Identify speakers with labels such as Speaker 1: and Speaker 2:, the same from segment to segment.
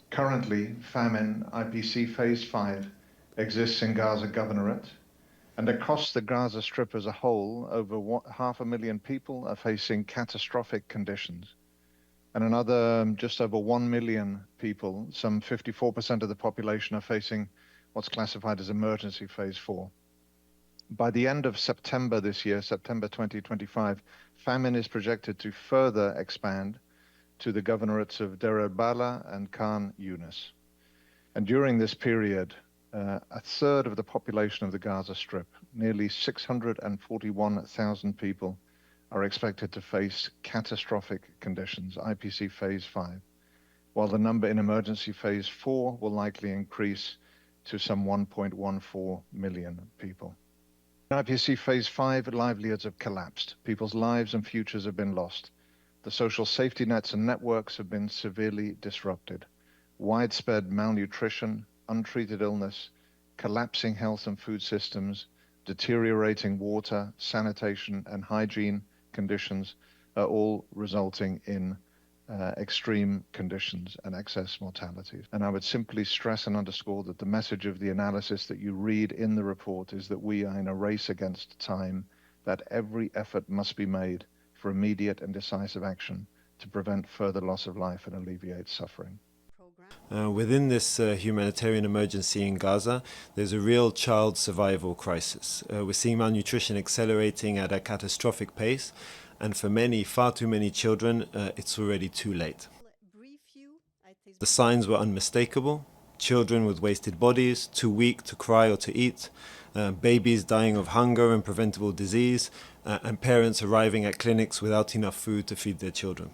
Speaker 1: Currently, famine, IPC Phase 5, exists in Gaza Governorate, and across the Gaza Strip as a whole, over 500,000 people are facing catastrophic conditions. And another just over 1 million people, some 54% of the population, are facing what's classified as emergency phase 4. By the end of September this year, September 2025, famine is projected to further expand to the governorates of Deir el-Balah and Khan Yunis. And during this period, a third of the population of the Gaza Strip, nearly 641,000 people, are expected to face catastrophic conditions, IPC Phase 5, while the number in emergency Phase 4 will likely increase to some 1.14 million people. In IPC Phase 5, livelihoods have collapsed. People's lives and futures have been lost. The social safety nets and networks have been severely disrupted. Widespread malnutrition, untreated illness, collapsing health and food systems, deteriorating water, sanitation, and hygiene conditions are all resulting in extreme conditions and excess mortalities. And I would simply stress and underscore that the message of the analysis that you read in the report is that we are in a race against time, that every effort must be made for immediate and decisive action to prevent further loss of life and alleviate suffering.
Speaker 2: Within this humanitarian emergency in Gaza, there's a real child survival crisis. We're seeing malnutrition accelerating at a catastrophic pace, and for many, far too many children, it's already too late. The signs were unmistakable. Children with wasted bodies, too weak to cry or to eat, babies dying of hunger and preventable disease, and parents arriving at clinics without enough food to feed their children.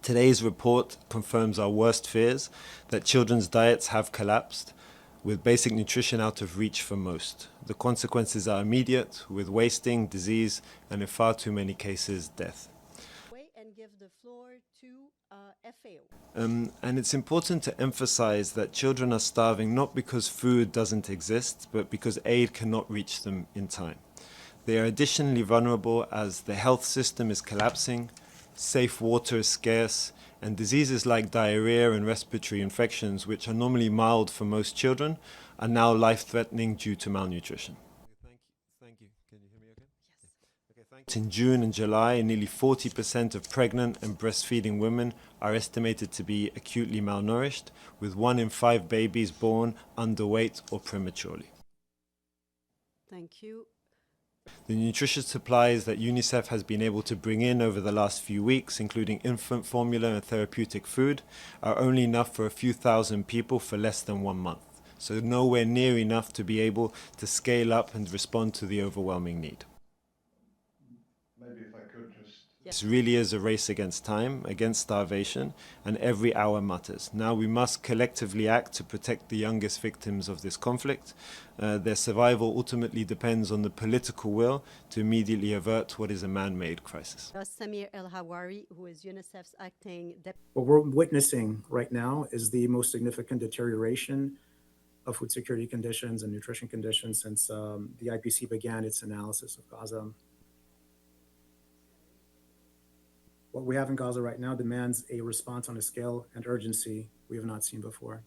Speaker 2: Today's report confirms our worst fears, that children's diets have collapsed, with basic nutrition out of reach for most. The consequences are immediate, with wasting, disease, and in far too many cases, death. And it's important to emphasize that children are starving not because food doesn't exist, but because aid cannot reach them in time. They are additionally vulnerable as the health system is collapsing, safe water is scarce, and diseases like diarrhea and respiratory infections, which are normally mild for most children, are now life-threatening due to malnutrition. Thank you. Can you hear me okay? Yes. Okay, thank you. In June and July, nearly 40% of pregnant and breastfeeding women are estimated to be acutely malnourished, with 1 in 5 babies born underweight or prematurely.
Speaker 3: Thank you.
Speaker 2: The nutritious supplies that UNICEF has been able to bring in over the last few weeks, including infant formula and therapeutic food, are only enough for a few thousand people for less than 1 month. So nowhere near enough to be able to scale up and respond to the overwhelming need.
Speaker 1: Maybe if I could just...
Speaker 2: This really is a race against time, against starvation, and every hour matters. Now we must collectively act to protect the youngest victims of this conflict. Their survival ultimately depends on the political will to immediately avert what is a man-made crisis.
Speaker 3: Samir El-Hawari, who is UNICEF's acting deputy.
Speaker 4: What we're witnessing right now is the most significant deterioration of food security conditions and nutrition conditions since the IPC began its analysis of Gaza. What we have in Gaza right now demands a response on a scale and urgency we have not seen before.